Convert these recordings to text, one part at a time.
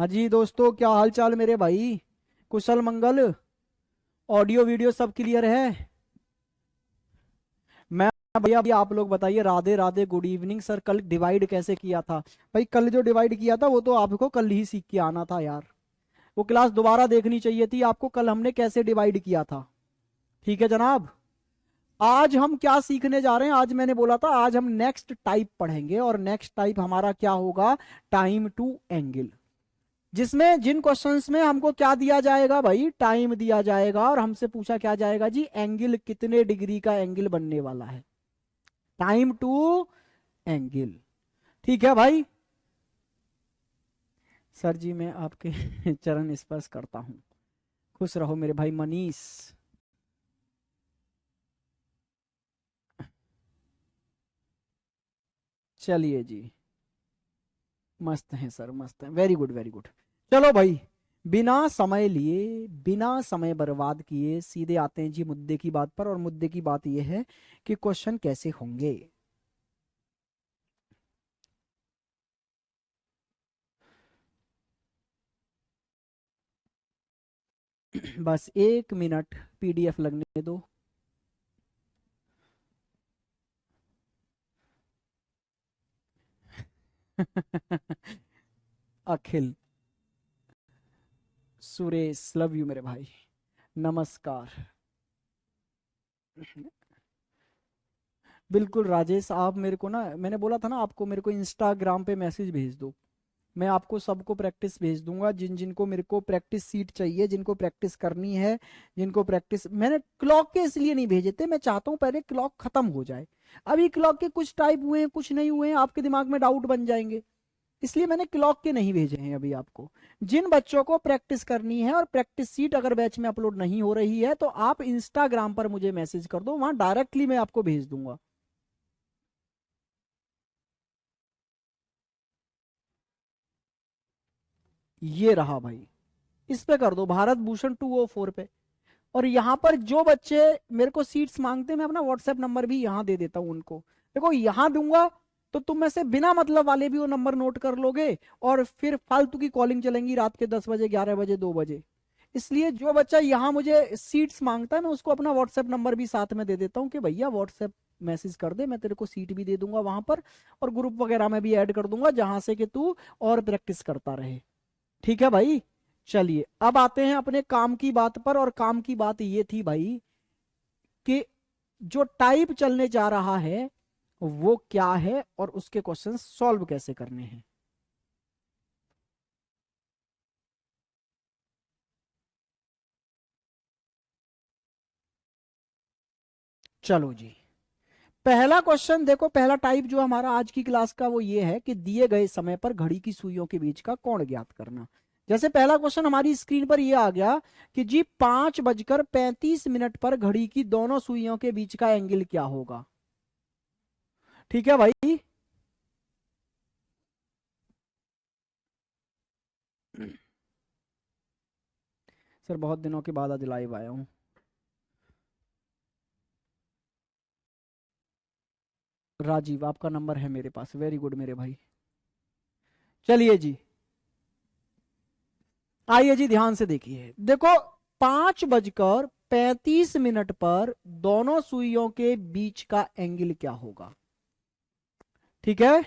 हाँ जी दोस्तों, क्या हाल चाल मेरे भाई। कुशल मंगल। ऑडियो वीडियो सब क्लियर है। मैं भैया अभी आप लोग बताइए। Radhe Radhe, good evening sir. कल डिवाइड कैसे किया था? भाई कल जो डिवाइड किया था वो तो आपको कल ही सीख के आना था यार। वो क्लास दोबारा देखनी चाहिए थी आपको, कल हमने कैसे डिवाइड किया था। ठीक है जनाब। आज हम क्या सीखने जा रहे हैं? आज मैंने बोला था आज हम नेक्स्ट टाइप पढ़ेंगे, और नेक्स्ट टाइप हमारा क्या होगा? Time to angle. जिसमें जिन क्वेश्चंस में हमको क्या दिया जाएगा भाई? टाइम दिया जाएगा, और हमसे पूछा क्या जाएगा जी? एंगल कितने डिग्री का एंगल बनने वाला है। Time to angle. ठीक है भाई। सर जी मैं आपके चरण स्पर्श करता हूं। खुश रहो मेरे भाई मनीष। चलिए जी। मस्त हैं सर, मस्त हैं। Very good very good. चलो भाई, बिना समय लिए, बिना समय बर्बाद किए सीधे आते हैं जी मुद्दे की बात पर। और मुद्दे की बात यह है कि क्वेश्चन कैसे होंगे। बस 1 मिनट पीडीएफ लगने दो। अखिल, सुरेश, लव यू मेरे भाई। नमस्कार। बिल्कुल राजेश, आप मेरे को ना, मैंने बोला था ना आपको, मेरे को इंस्टाग्राम पे मैसेज भेज दो। मैं आपको सबको प्रैक्टिस भेज दूंगा, जिन जिनको मेरे को प्रैक्टिस सीट चाहिए, जिनको प्रैक्टिस करनी है, जिनको प्रैक्टिस। मैंने क्लॉक के इसलिए नहीं भेजे थे, मैं चाहता हूँ पहले क्लॉक खत्म हो जाए। अभी क्लॉक के कुछ टाइप हुए हैं, कुछ नहीं हुए हैं, आपके दिमाग में डाउट बन जाएंगे। इसलिए मैंने क्लॉक के नहीं भेजे हैं अभी आपको। जिन बच्चों को प्रैक्टिस करनी है, और प्रैक्टिस सीट अगर बैच में अपलोड नहीं हो रही है, तो आप इंस्टाग्राम पर मुझे मैसेज कर दो, वहां डायरेक्टली मैं आपको भेज दूंगा। ये रहा भाई। इस पे कर दो, भारत भूषण 204 पे। और यहाँ पर जो बच्चे मेरे को सीट्स मांगते हैं, मैं अपना व्हाट्सएप नंबर भी यहाँ दे देता हूँ उनको। देखो यहाँ दूंगा तो तुम में से बिना मतलब वाले भी वो नंबर नोट कर लोगे, और फिर फालतू की कॉलिंग चलेंगी रात के 10 बजे, 11 बजे, 2 बजे। इसलिए जो बच्चा यहाँ मुझे सीट्स मांगता है, मैं उसको अपना व्हाट्सएप नंबर भी साथ में दे देता हूँ कि भैया व्हाट्सएप मैसेज कर दे, मैं तेरे को सीट भी दे दूंगा वहां पर। और ग्रुप वगैरह में भी ऐड कर दूंगा, जहां से कि तू और प्रैक्टिस करता रहे। ठीक है भाई। चलिए अब आते हैं अपने काम की बात पर। और काम की बात ये थी भाई कि जो टाइप चलने जा रहा है वो क्या है, और उसके क्वेश्चन सॉल्व कैसे करने हैं। चलो जी। पहला क्वेश्चन देखो, पहला टाइप जो हमारा आज की क्लास का वो ये है कि दिए गए समय पर घड़ी की सुइयों के बीच का कोण ज्ञात करना। जैसे पहला क्वेश्चन हमारी स्क्रीन पर ये आ गया कि जी 5:35 पर घड़ी की दोनों सुइयों के बीच का एंगल क्या होगा। ठीक है भाई। सर बहुत दिनों के बाद आज लाइव आया हूँ। राजीव, आपका नंबर है मेरे पास, वेरी गुड मेरे भाई। चलिए जी, आइए जी ध्यान से देखिए। देखो 5:35 पर दोनों सुइयों के बीच का एंगल क्या होगा। ठीक है।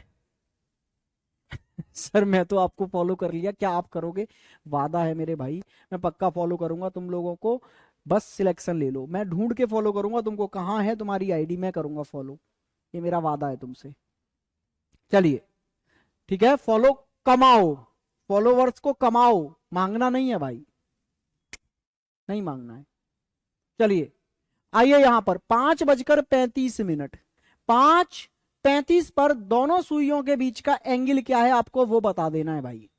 सर मैं तो आपको फॉलो कर लिया, क्या आप करोगे? वादा है मेरे भाई, मैं पक्का फॉलो करूंगा तुम लोगों को। बस सिलेक्शन ले लो, मैं ढूंढ के फॉलो करूंगा तुमको। कहाँ है तुम्हारी आईडी? मैं करूंगा फॉलो। ये मेरा वादा है तुमसे। चलिए। ठीक है, फॉलो कमाओ। फॉलोवर्स को कमाओ, मांगना नहीं है भाई, नहीं मांगना है। चलिए, आइए यहां पर 5:35। 5:35 पर दोनों सुइयों के बीच का एंगल क्या है, आपको वो बता देना है भाई।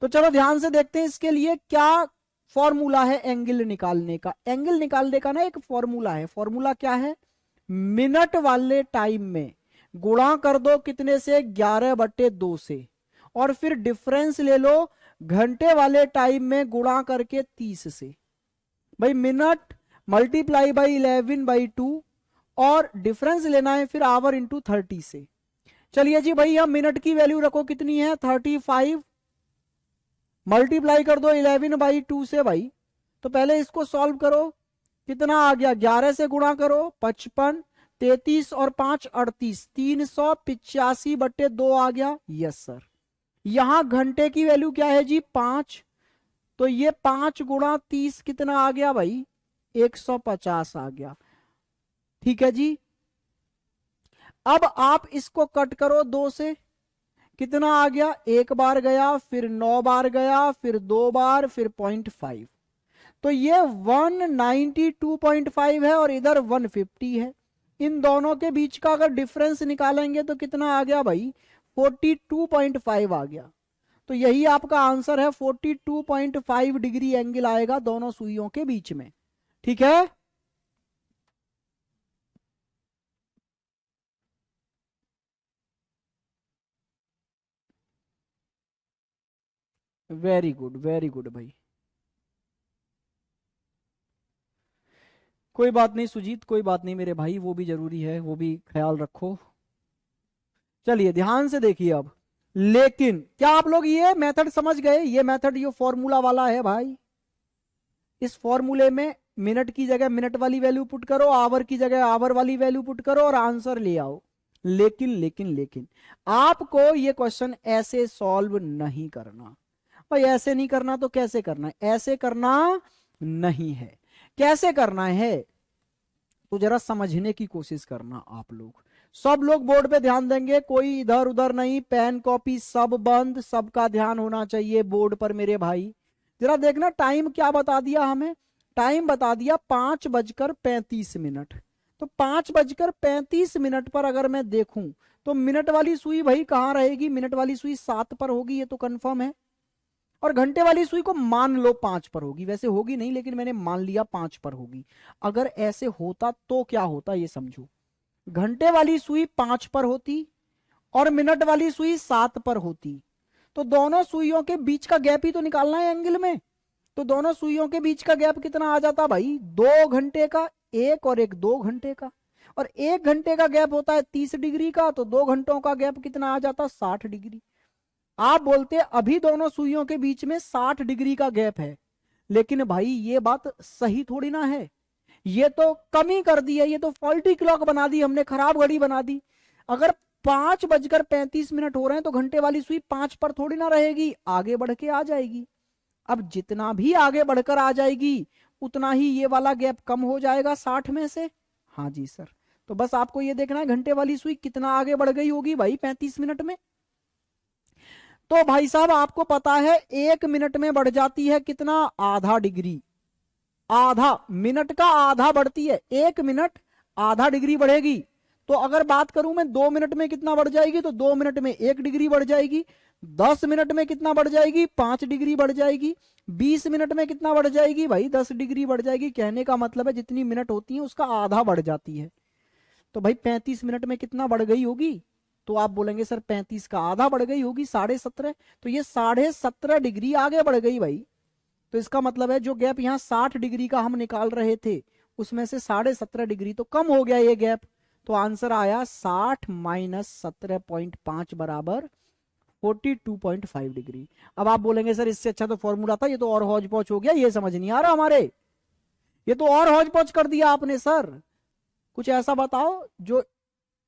तो चलो ध्यान से देखते हैं इसके लिए क्या फॉर्मूला है एंगल निकालने का। एंगल निकालने का ना एक फॉर्मूला है। फॉर्मूला क्या है? मिनट वाले टाइम में गुणा कर दो कितने से? 11/2 से। और फिर डिफरेंस ले लो घंटे वाले टाइम में गुणा करके 30 से। भाई मिनट मल्टीप्लाई बाई 11/2, और डिफरेंस लेना है फिर आवर इंटू 30 से। चलिए जी भाई, हम मिनट की वैल्यू रखो कितनी है? 35 मल्टीप्लाई कर दो 11/2 से भाई। तो पहले इसको सॉल्व करो, कितना आ गया, 11 से गुणा करो 55, 33 और 5 38, 385/2 आ गया। Yes sir. यहां घंटे की वैल्यू क्या है जी, 5। तो ये 5 गुणा 30 कितना आ गया भाई, 150 आ गया। ठीक है जी। अब आप इसको कट करो 2 से, कितना आ गया, एक बार गया, फिर 9 बार गया, फिर 2 बार, फिर 0.5। तो ये 192.5 है और इधर 150 है। इन दोनों के बीच का अगर डिफरेंस निकालेंगे तो कितना आ गया भाई, 42.5 आ गया। तो यही आपका आंसर है, 42.5 डिग्री एंगल आएगा दोनों सुइयों के बीच में। ठीक है। वेरी गुड भाई। कोई बात नहीं सुजीत, कोई बात नहीं मेरे भाई, वो भी जरूरी है, वो भी ख्याल रखो। चलिए ध्यान से देखिए अब। लेकिन क्या आप लोग ये मेथड समझ गए, ये मेथड ये फॉर्मूला वाला है भाई। इस फॉर्मूले में मिनट की जगह मिनट वाली वैल्यू पुट करो, आवर की जगह आवर वाली वैल्यू पुट करो और आंसर ले आओ। लेकिन लेकिन लेकिन आपको ये क्वेश्चन ऐसे सॉल्व नहीं करना भाई। ऐसे नहीं करना तो कैसे करना है, ऐसे करना नहीं है। कैसे करना है तो जरा समझने की कोशिश करना आप लोग। सब लोग बोर्ड पे ध्यान देंगे, कोई इधर उधर नहीं, पेन कॉपी सब बंद, सबका ध्यान होना चाहिए बोर्ड पर मेरे भाई। जरा देखना टाइम क्या बता दिया हमें, टाइम बता दिया 5:35। तो 5:35 पर अगर मैं देखूं तो मिनट वाली सुई भाई कहां रहेगी, मिनट वाली सुई 7 पर होगी, ये तो कंफर्म है। और घंटे वाली सुई को मान लो 5 पर होगी, वैसे होगी नहीं लेकिन मैंने मान लिया 5 पर होगी। अगर ऐसे होता तो क्या होता ये समझो, घंटे वाली सुई 5 पर होती और मिनट वाली सुई 7 पर होती। तो दोनों सुइयों के बीच का गैप ही तो निकालना है एंगल में। तो दोनों सुइयों के बीच का गैप कितना आ जाता भाई, 2 घंटे का, एक और एक 2 घंटे का। और 1 घंटे का गैप होता है 30 डिग्री का, तो 2 घंटों का गैप कितना आ जाता, 60 डिग्री। आप बोलते अभी दोनों सुइयों के बीच में 60 डिग्री का गैप है, लेकिन भाई ये बात सही थोड़ी ना है। ये तो कमी कर दी है, ये तो फॉल्टी क्लॉक बना दी हमने, खराब घड़ी बना दी। अगर 5:35 हो रहे हैं तो घंटे वाली सुई 5 पर थोड़ी ना रहेगी, आगे बढ़ के आ जाएगी। अब जितना भी आगे बढ़कर आ जाएगी उतना ही ये वाला गैप कम हो जाएगा 60 में से। हाँ जी सर। तो बस आपको ये देखना है घंटे वाली सुई कितना आगे बढ़ गई होगी भाई 35 मिनट में। तो भाई साहब आपको पता है 1 मिनट में बढ़ जाती है कितना, आधा डिग्री। आधा मिनट का आधा बढ़ती है, 1 मिनट आधा डिग्री बढ़ेगी। तो अगर बात करूं मैं 2 मिनट में कितना बढ़ जाएगी, तो 2 मिनट में 1 डिग्री बढ़ जाएगी। 10 मिनट में कितना बढ़ जाएगी, 5 डिग्री बढ़ जाएगी। 20 मिनट में कितना बढ़ जाएगी भाई, 10 डिग्री बढ़ जाएगी। कहने का मतलब है जितनी मिनट होती है उसका आधा बढ़ जाती है। तो भाई 35 मिनट में कितना बढ़ गई होगी, तो आप बोलेंगे सर 35 का आधा बढ़ गई होगी, 17.5। तो ये 17.5 डिग्री आगे बढ़ गई भाई। तो इसका मतलब है जो गैप यहाँ 60 डिग्री का हम निकाल रहे थे उसमें से 17.5 डिग्री तो कम हो गया ये गैप। तो आंसर आया 60 माइनस 17.5 बराबर 42.5 डिग्री। अब आप बोलेंगे सर इससे अच्छा तो फॉर्मूला था, ये तो और हौज पौच हो गया, ये समझ नहीं आ रहा हमारे, ये तो और हौज पौच कर दिया आपने सर। कुछ ऐसा बताओ जो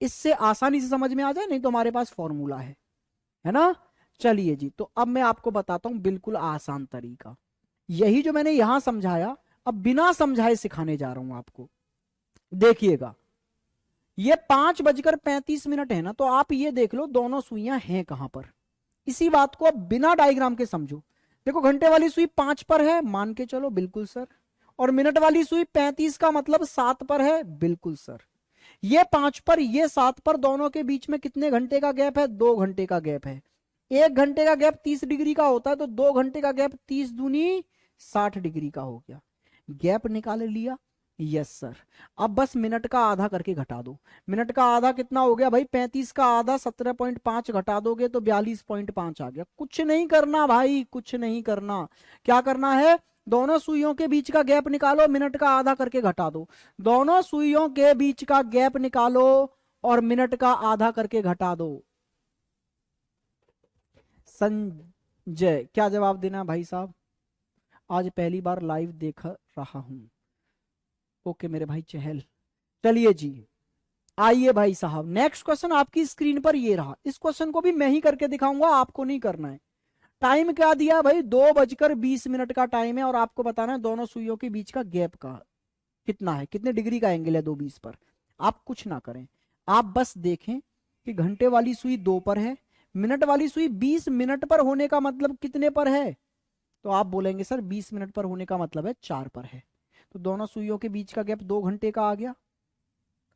इससे आसानी से समझ में आ जाए, नहीं तो हमारे पास फॉर्मूला है ना। चलिए जी, तो अब मैं आपको बताता हूं बिल्कुल आसान तरीका। यही जो मैंने यहां समझाया अब बिना समझाए सिखाने जा रहा हूं आपको। देखिएगा ये 5:35 है ना, तो आप ये देख लो दोनों सुइयां हैं कहां पर। इसी बात को अब बिना डायग्राम के समझो। देखो घंटे वाली सुई 5 पर है, मान के चलो बिल्कुल सर। और मिनट वाली सुई 35 का मतलब 7 पर है, बिल्कुल सर। ये 5 पर ये 7 पर, दोनों के बीच में कितने घंटे का गैप है, 2 घंटे का गैप है। 1 घंटे का गैप 30 डिग्री का होता है, तो 2 घंटे का गैप 30 दूनी 60 डिग्री का हो गया। गैप निकाल लिया, यस सर। अब बस मिनट का आधा करके घटा दो। मिनट का आधा कितना हो गया भाई, 35 का आधा 17.5 घटा दोगे तो 42.5 आ गया। कुछ नहीं करना भाई, कुछ नहीं करना। क्या करना है, दोनों सुइयों के बीच का गैप निकालो, मिनट का आधा करके घटा दो। दोनों सुइयों के बीच का गैप निकालो और मिनट का आधा करके घटा दो। जय, क्या जवाब देना है भाई साहब? आज पहली बार लाइव देख रहा हूं। ओके मेरे भाई चहल। चलिए जी, आइए भाई साहब, नेक्स्ट क्वेश्चन आपकी स्क्रीन पर ये रहा। इस क्वेश्चन को भी मैं ही करके दिखाऊंगा, आपको नहीं करना है। टाइम क्या दिया है भाई? 2:20 का टाइम है और आपको बताना है दोनों सुइयों के बीच का गैप का कितना है, कितने डिग्री का एंगल है 2:20 पर। आप कुछ ना करें, आप बस देखें कि घंटे वाली सुई 2 पर है, मिनट वाली सुई 20 मिनट पर होने का मतलब कितने पर है? तो आप बोलेंगे सर 20 मिनट पर होने का मतलब है 4 पर है। तो दोनों सुइयों के बीच का गैप 2 घंटे का आ गया।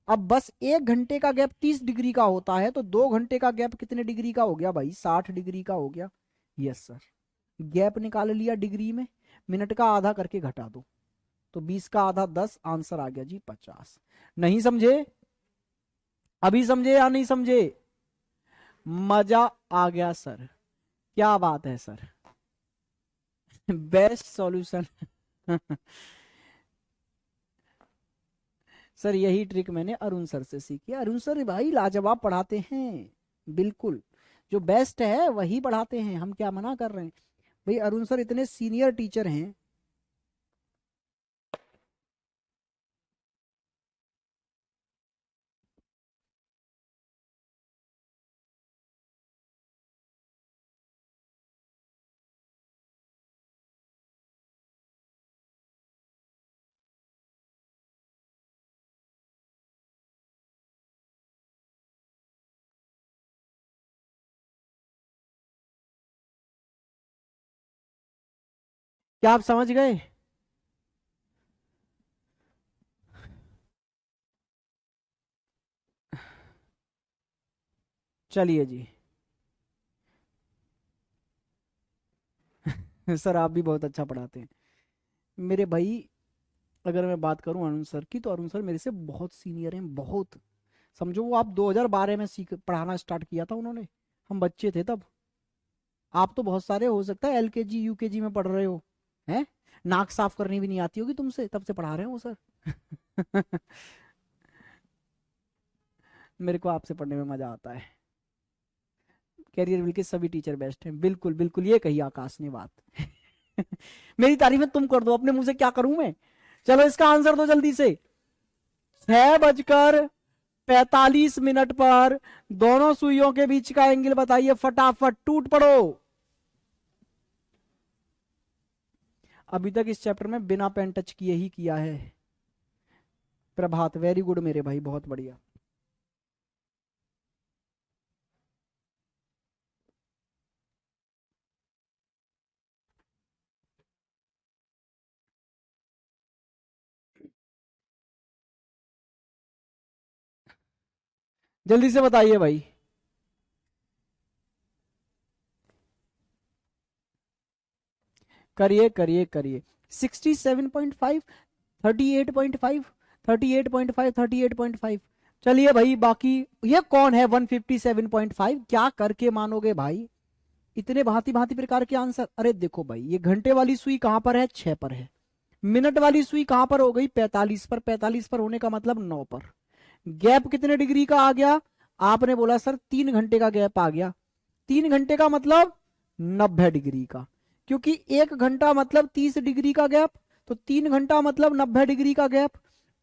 अब बस 1 घंटे का गैप 30 डिग्री का होता है, तो 2 घंटे का गैप कितने डिग्री का हो गया भाई? 60 डिग्री का हो गया। यस सर, गैप निकाल लिया डिग्री में, मिनट का आधा करके घटा दो, तो 20 का आधा 10, आंसर आ गया जी 50। नहीं समझे? अभी समझे या नहीं समझे? मजा आ गया सर, क्या बात है सर। Best solution. सर यही ट्रिक मैंने अरुण सर से सीखी है। अरुण सर भाई लाजवाब पढ़ाते हैं, बिल्कुल। जो बेस्ट है वही पढ़ाते हैं, हम क्या मना कर रहे हैं भाई? अरुण सर इतने सीनियर टीचर हैं। क्या आप समझ गए? चलिए जी। सर आप भी बहुत अच्छा पढ़ाते हैं मेरे भाई। अगर मैं बात करूं अरुण सर की, तो अरुण सर मेरे से बहुत सीनियर हैं, बहुत। समझो वो आप 2012 में सीख पढ़ाना स्टार्ट किया था उन्होंने, हम बच्चे थे तब। आप तो बहुत सारे हो सकता है एलकेजी यूकेजी में पढ़ रहे हो, हैं? नाक साफ करनी भी नहीं आती होगी तुमसे, तब से पढ़ा रहे हो वो सर। मेरे को आपसे पढ़ने में मजा आता है। कैरियर विल के सभी टीचर बेस्ट हैं, बिल्कुल बिल्कुल, ये कही आकाश ने बात। मेरी तारीफें तुम कर दो, अपने मुंह से क्या करूं मैं? चलो इसका आंसर दो जल्दी से। 6:45 पर दोनों सुइयों के बीच का एंगल बताइए, फटाफट टूट पड़ो। अभी तक इस चैप्टर में बिना पेन टच किए ही किया है। प्रभात, वेरी गुड मेरे भाई, बहुत बढ़िया। जल्दी से बताइए भाई। करिए करिए करिए। 67.5, 38.5, 38.5, 38.5। चलिए भाई, बाकी ये कौन है 157.5? क्या करके मानोगे भाई इतने भांति भांति प्रकार के आंसर? अरे देखो भाई, ये घंटे वाली सुई कहां पर है? 6 पर है। मिनट वाली सुई कहां पर हो गई? 45 पर। 45 पर होने का मतलब 9 पर। गैप कितने डिग्री का आ गया? आपने बोला सर 3 घंटे का गैप आ गया। 3 घंटे का मतलब 90 डिग्री का, क्योंकि 1 घंटा मतलब 30 डिग्री का गैप, तो 3 घंटा मतलब 90 डिग्री का गैप।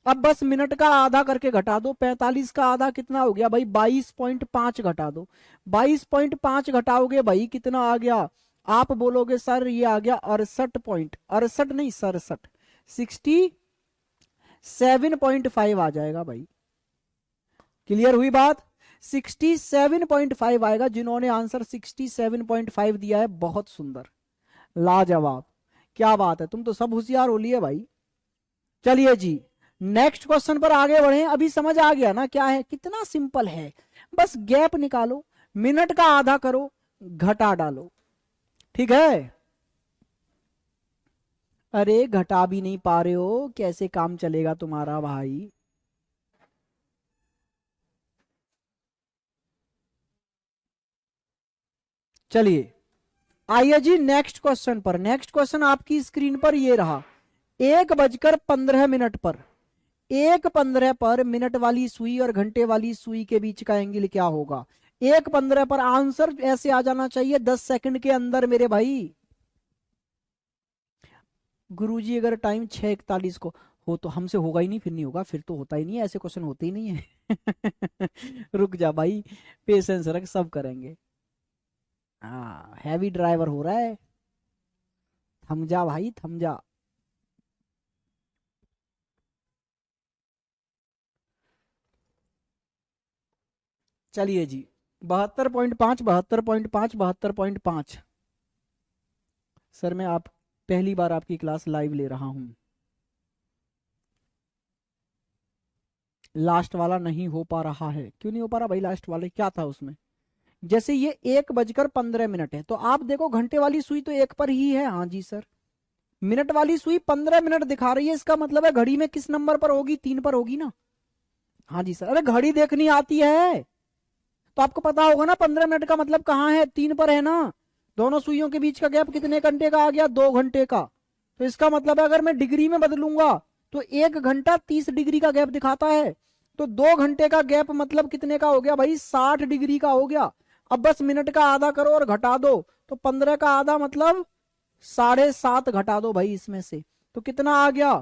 अब बस मिनट का आधा करके घटा दो, 45 का आधा कितना हो गया भाई? 22.5 घटा दो। 22.5 घटाओगे भाई कितना आ गया? आप बोलोगे सर ये आ गया 68 68 नहीं 67, 67.5 आ जाएगा भाई। क्लियर हुई बात? 67.5 आएगा। जिन्होंने आंसर 67.5 दिया है, बहुत सुंदर, लाजवाब, क्या बात है, तुम तो सब होशियार हो लिए भाई। चलिए जी, नेक्स्ट क्वेश्चन पर आगे बढ़े। अभी समझ आ गया ना क्या है? कितना सिंपल है, बस गैप निकालो, मिनट का आधा करो, घटा डालो, ठीक है? अरे घटा भी नहीं पा रहे हो, कैसे काम चलेगा तुम्हारा भाई? चलिए, आइए जी नेक्स्ट क्वेश्चन पर। नेक्स्ट क्वेश्चन आपकी स्क्रीन पर ये रहा। 1:15 पर, 1:15 पर मिनट वाली सुई और घंटे वाली सुई के बीच का एंगल क्या होगा? 1:15 पर आंसर ऐसे आ जाना चाहिए 10 सेकंड के अंदर मेरे भाई। गुरुजी अगर टाइम 6:41 को हो तो हमसे होगा ही नहीं, फिर नहीं होगा, फिर तो होता ही नहीं है, ऐसे क्वेश्चन होते ही नहीं है। रुक जा भाई, पेशेंस रख, सब करेंगे। हाँ हैवी ड्राइवर हो रहा है, थम जा भाई थम जा। चलिए जी, 72.5, 72.5, 72.5। सर मैं आप पहली बार आपकी क्लास लाइव ले रहा हूं, लास्ट वाला नहीं हो पा रहा है। क्यों नहीं हो पा रहा भाई? लास्ट वाले क्या था उसमें? जैसे ये 1:15 है, तो आप देखो घंटे वाली सुई तो 1 पर ही है। हाँ जी सर। मिनट वाली सुई 15 मिनट दिखा रही है, इसका मतलब है घड़ी में किस नंबर पर होगी? 3 पर होगी ना। हाँ जी सर। अरे घड़ी देखनी आती है तो आपको पता होगा ना 15 मिनट का मतलब कहाँ है, 3 पर है ना। दोनों सुइयों के बीच का गैप कितने घंटे का आ गया? 2 घंटे का। तो इसका मतलब है अगर मैं डिग्री में बदलूंगा तो 1 घंटा 30 डिग्री का गैप दिखाता है। तो 2 घंटे का गैप मतलब कितने का हो गया भाई? 60 डिग्री का हो गया। अब बस मिनट का आधा करो और घटा दो, तो 15 का आधा मतलब 7.5 घटा दो भाई इसमें से, तो कितना आ गया?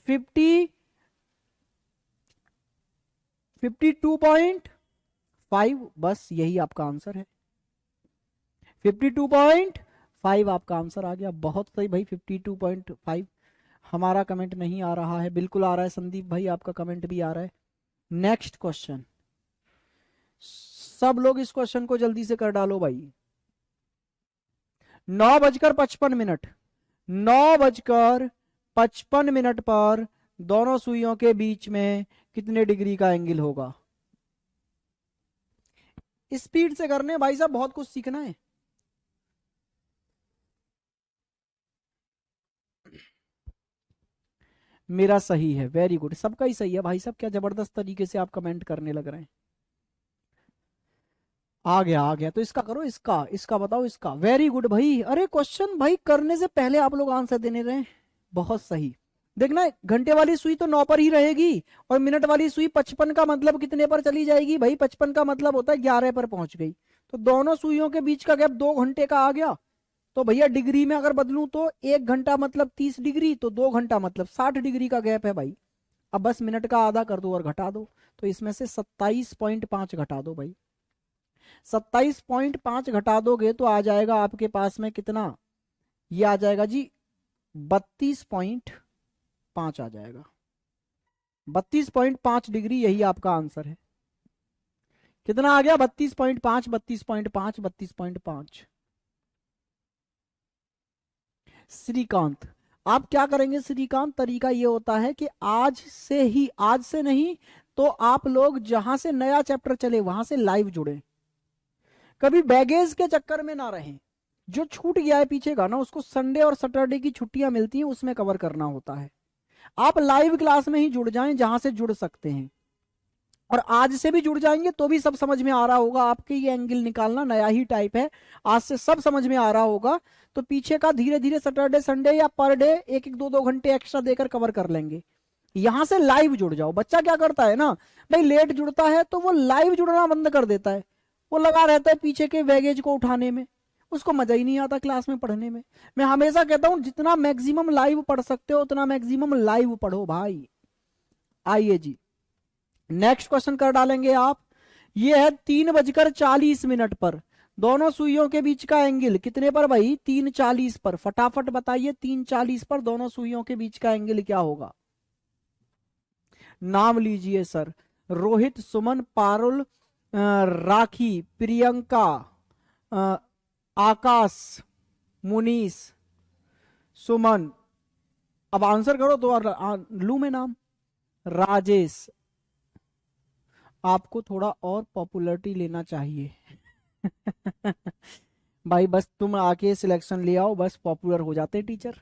52.5। बस यही आपका आंसर है, 52.5 आपका आंसर आ गया। बहुत सही भाई, 52.5। हमारा कमेंट नहीं आ रहा है, बिल्कुल आ रहा है संदीप भाई, आपका कमेंट भी आ रहा है। नेक्स्ट क्वेश्चन, सब लोग इस क्वेश्चन को जल्दी से कर डालो भाई। 9:55, 9:55 पर दोनों सुइयों के बीच में कितने डिग्री का एंगल होगा? स्पीड से करने भाई साहब, बहुत कुछ सीखना है। मेरा सही है, वेरी गुड, सबका ही सही है भाई साहब, क्या जबरदस्त तरीके से आप कमेंट करने लग रहे हैं। आ गया आ गया, तो इसका करो, इसका इसका बताओ, इसका वेरी गुड भाई। अरे क्वेश्चन भाई करने से पहले आप लोग आंसर देने रहे, बहुत सही। देखना घंटे वाली सुई तो 9 पर ही रहेगी, और मिनट वाली सुई 55 का मतलब कितने पर चली जाएगी भाई? 55 का मतलब होता है 11 पर पहुंच गई। तो दोनों सुइयों के बीच का गैप 2 घंटे का आ गया। तो भैया डिग्री में अगर बदलूं तो 1 घंटा मतलब 30 डिग्री, तो 2 घंटा मतलब 60 डिग्री का गैप है भाई। अब बस मिनट का आधा कर दो और घटा दो, तो इसमें से 27.5 घटा दो भाई। 27.5 घटा दोगे तो आ जाएगा आपके पास में कितना? ये आ जाएगा जी 32.5 आ जाएगा। 32.5 डिग्री, यही आपका आंसर है। कितना आ गया? 32.5, 32.5, 32.5। श्रीकांत, आप क्या करेंगे श्रीकांत? तरीका ये होता है कि आज से ही, आज से नहीं तो आप लोग जहां से नया चैप्टर चले वहां से लाइव जुड़े, कभी बैगेज के चक्कर में ना रहें। जो छूट गया है पीछे का ना, उसको संडे और सैटरडे की छुट्टियां मिलती हैं उसमें कवर करना होता है। आप लाइव क्लास में ही जुड़ जाएं जहां से जुड़ सकते हैं, और आज से भी जुड़ जाएंगे तो भी सब समझ में आ रहा होगा। आपके ये एंगल निकालना नया ही टाइप है, आज से सब समझ में आ रहा होगा। तो पीछे का धीरे धीरे सैटरडे संडे या पर डे 1-1, 2-2 घंटे एक्स्ट्रा देकर कवर कर लेंगे। यहां से लाइव जुड़ जाओ। बच्चा क्या करता है ना भाई, लेट जुड़ता है तो वो लाइव जुड़ना बंद कर देता है, वो लगा रहता है पीछे के बैगेज को उठाने में, उसको मजा ही नहीं आता क्लास में पढ़ने में। मैं हमेशा कहता हूं जितना मैक्सिमम लाइव पढ़ सकते हो उतना मैक्सिमम लाइव पढ़ो भाई। आइए जी, नेक्स्ट क्वेश्चन कर डालेंगे आप। ये है 3:40 पर दोनों सुइयों के बीच का एंगल कितने पर भाई? 3:40 पर। फटाफट बताइए, 3:40 पर दोनों सुइयों के बीच का एंगल क्या होगा? नाम लीजिए सर। रोहित, सुमन, पारुल, राखी, प्रियंका, अ, आकाश, मुनीस, सुमन। अब आंसर करो तो लू मैं नाम। राजेश, आपको थोड़ा और पॉपुलैरिटी लेना चाहिए। भाई बस तुम आके सिलेक्शन ले आओ, बस पॉपुलर हो जाते टीचर।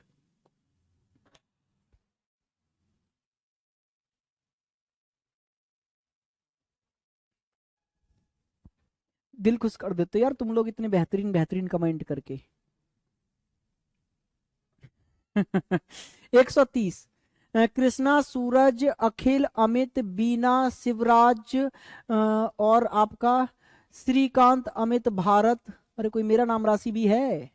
दिल खुश कर देते यार तुम लोग इतने बेहतरीन बेहतरीन कमेंट करके। 130। कृष्णा, सूरज, अखिल, अमित, बीना, शिवराज, और आपका श्रीकांत, अमित, भारत, अरे कोई मेरा नाम राशि भी है।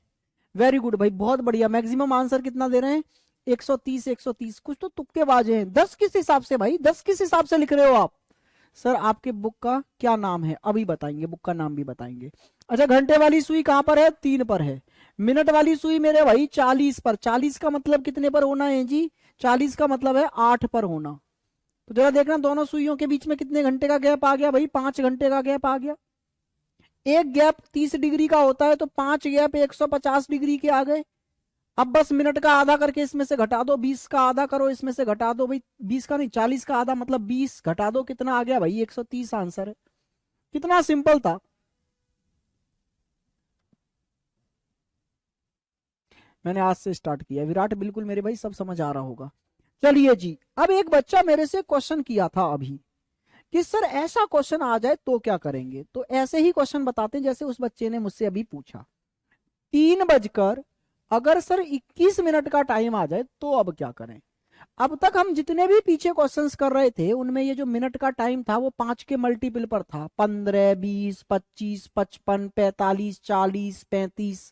वेरी गुड भाई, बहुत बढ़िया। मैक्सिमम आंसर कितना दे रहे हैं? 130, 130। कुछ तो तुक्के बाजे हैं। 10 किस हिसाब से भाई, 10 किस हिसाब से लिख रहे हो आप? सर आपके बुक का क्या नाम है? अभी बताएंगे, बुक का नाम भी बताएंगे। अच्छा, घंटे वाली सुई कहां पर है? 3 पर है। मिनट वाली सुई मेरे भाई 40 पर। 40 का मतलब कितने पर होना है जी? 40 का मतलब है 8 पर होना। तो जरा देखना दोनों सुइयों के बीच में कितने घंटे का गैप आ गया भाई? 5 घंटे का गैप आ गया। एक गैप 30 डिग्री का होता है, तो 5 गैप 150 डिग्री के आ गए। अब बस मिनट का आधा करके इसमें से घटा दो, 20 का आधा करो इसमें से घटा दो भाई। 20 का नहीं, 40 का आधा मतलब 20 घटा दो, कितना आ गया भाई? 130 आंसर है। कितना सिंपल था। मैंने आज से स्टार्ट किया। विराट बिल्कुल मेरे भाई सब समझ आ रहा होगा। चलिए जी, अब एक बच्चा मेरे से क्वेश्चन किया था अभी कि सर ऐसा क्वेश्चन आ जाए तो क्या करेंगे। तो ऐसे ही क्वेश्चन बताते हैं जैसे उस बच्चे ने मुझसे अभी पूछा। 3 बजकर अगर सर 21 मिनट का टाइम आ जाए तो अब क्या करें। अब तक हम जितने भी पीछे क्वेश्चंस कर रहे थे उनमें ये जो मिनट का टाइम था वो 5 के मल्टीपल पर था। 15, 20, 25, 55, 45, 40, 35।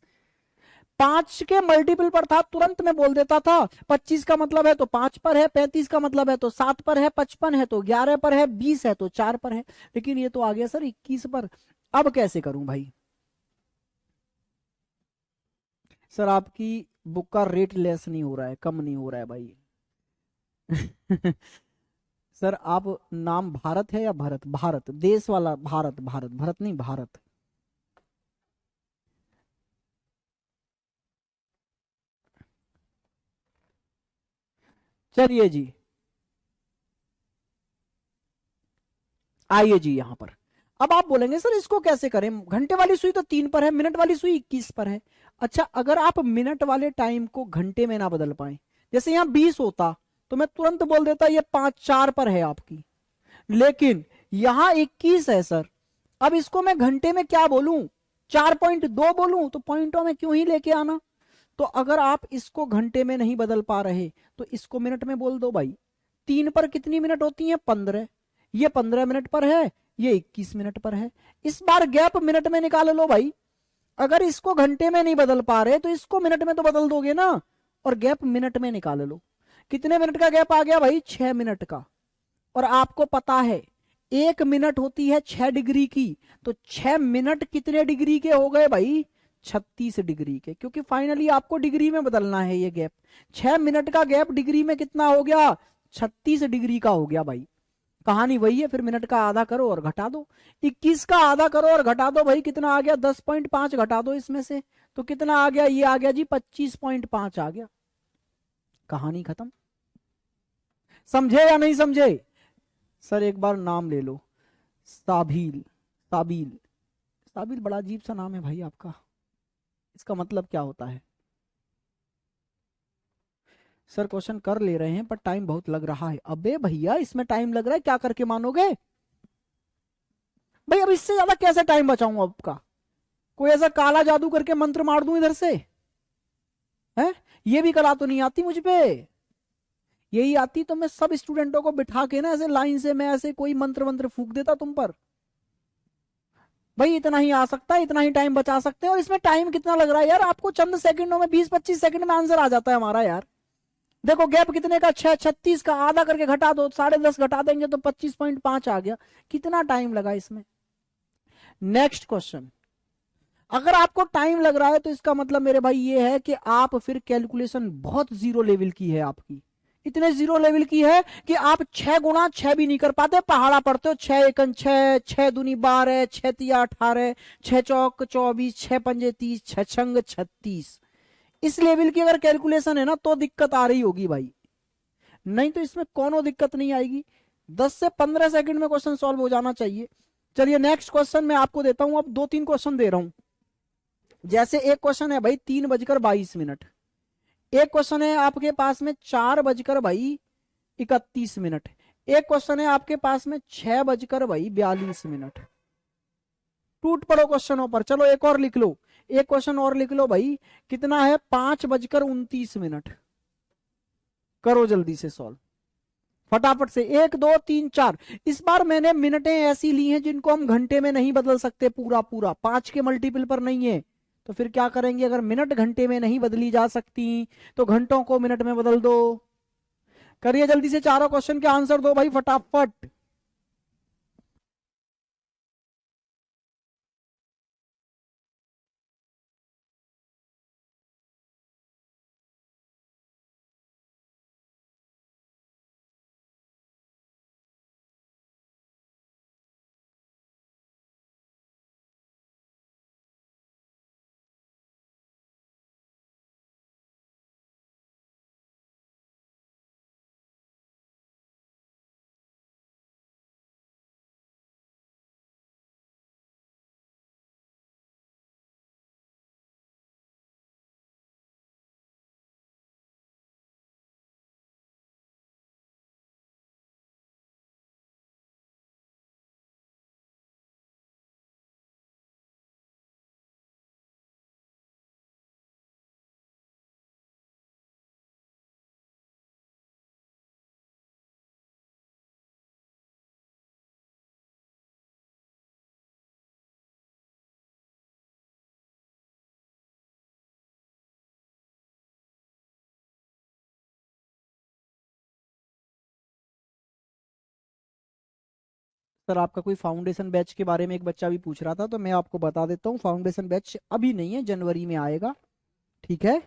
5 के मल्टीपल पर था, तुरंत में बोल देता था। 25 का मतलब है तो 5 पर है, 35 का मतलब है तो 7 पर है, 55 है तो 11 पर है, 20 है तो 4 पर है। लेकिन ये तो आ गया सर 21 पर। अब कैसे करूं भाई? सर आपकी बुक का रेट लेस नहीं हो रहा है, कम नहीं हो रहा है भाई। सर आप, नाम भारत है या भरत? भारत देश वाला भारत, भारत भरत नहीं, भारत। चलिए जी, आइए जी यहां पर। अब आप बोलेंगे सर इसको कैसे करें? घंटे वाली सुई तो 3 पर है, मिनट वाली सुई 21 पर है। अच्छा, अगर आप मिनट वाले टाइम को घंटे में ना बदल पाए, जैसे यहां 20 होता तो मैं तुरंत बोल देता ये 4 पर है आपकी। लेकिन यहां 21 है सर। अब इसको मैं घंटे में क्या बोलूं? 4.2 बोलूं? तो पॉइंटों में क्यों ही लेके आना। तो अगर आप इसको घंटे में नहीं बदल पा रहे तो इसको मिनट में बोल दो भाई। 3 पर कितनी मिनट होती है? 15। ये 15 मिनट पर है, ये 21 मिनट पर है। इस बार गैप मिनट में निकाल लो भाई। अगर इसको घंटे में नहीं बदल पा रहे तो इसको मिनट में तो बदल दोगे ना, और गैप मिनट में निकाल लो। कितने मिनट का गैप आ गया भाई? 6 मिनट का। और आपको पता है 1 मिनट होती है 6 डिग्री की। तो 6 मिनट कितने डिग्री के हो गए भाई? 36 डिग्री के, क्योंकि फाइनली आपको डिग्री में बदलना है ये गैप। 6 मिनट का गैप डिग्री में कितना हो गया? 36 डिग्री का हो गया भाई। कहानी वही है, फिर मिनट का आधा करो और घटा दो। 21 का आधा करो और घटा दो भाई, कितना आ गया? 10.5 घटा दो इसमें से, तो कितना आ गया? ये आ गया जी 25.5 आ गया। कहानी खत्म। समझे या नहीं समझे? सर एक बार नाम ले लो। साबील। साबील। साबील बड़ा अजीब सा नाम है भाई आपका। इसका मतलब क्या होता है? सर क्वेश्चन कर ले रहे हैं पर टाइम बहुत लग रहा है। अबे भैया इसमें टाइम लग रहा है, क्या करके मानोगे भाई? अब इससे ज्यादा कैसे टाइम बचाऊं आपका? कोई ऐसा काला जादू करके मंत्र मार दूं इधर से? है? ये भी कला तो नहीं आती मुझ पे। यही आती तो मैं सब स्टूडेंटों को बिठा के ना ऐसे लाइन से मैं ऐसे कोई मंत्र मंत्र फूक देता तुम पर। भाई इतना ही आ सकता है, इतना ही टाइम बचा सकते हैं। और इसमें टाइम कितना लग रहा है यार आपको? चंद सेकंडों में, 20-25 सेकंड में आंसर आ जाता है हमारा यार। देखो गैप कितने का? 6, 36 का आधा करके घटा दो, 10.5 घटा देंगे तो 25.5 आ गया। कितना टाइम लगा इसमें? Next question. अगर आपको टाइम लग रहा है तो इसका मतलब मेरे भाई ये है कि आप फिर कैलकुलेशन बहुत जीरो लेवल की है आपकी। इतने जीरो लेवल की है कि आप 6 गुणा 6 भी नहीं कर पाते। पहाड़ा पढ़ते हो 6 एकन 6, 6 दूनी 12, 6 तिया 18, 6 चौक 24, 6 पंजे 30, 6 छंग 36। इस लेवल की अगर कैलकुलेशन है ना तो दिक्कत आ रही होगी भाई, नहीं तो इसमें कोनो दिक्कत नहीं आएगी। 10 से 15 सेकंड में क्वेश्चन सॉल्व हो जाना चाहिए। चलिए नेक्स्ट क्वेश्चन मैं आपको देता हूं। अब 2-3 क्वेश्चन दे रहा हूं। जैसे एक क्वेश्चन है भाई 3 बजकर 22 मिनट। एक क्वेश्चन है आपके पास में 4 बजकर 31 मिनट। एक क्वेश्चन है आपके पास में 6 बजकर 42 मिनट। टूट पड़ो क्वेश्चनों पर। चलो एक और लिख लो, एक क्वेश्चन और लिख लो भाई। कितना है? 5 बजकर 29 मिनट। करो जल्दी से सॉल्व। फटाफट से 1 2 3 4। इस बार मैंने मिनटें ऐसी ली हैं जिनको हम घंटे में नहीं बदल सकते, पूरा पूरा 5 के मल्टीपल पर नहीं है। तो फिर क्या करेंगे, अगर मिनट घंटे में नहीं बदली जा सकती तो घंटों को मिनट में बदल दो। करिए जल्दी से, चारों क्वेश्चन के आंसर दो भाई फटाफट। सर आपका कोई फाउंडेशन बैच के बारे में एक बच्चा भी पूछ रहा था, तो मैं आपको बता देता हूँ, फाउंडेशन बैच अभी नहीं है, जनवरी में आएगा। ठीक है,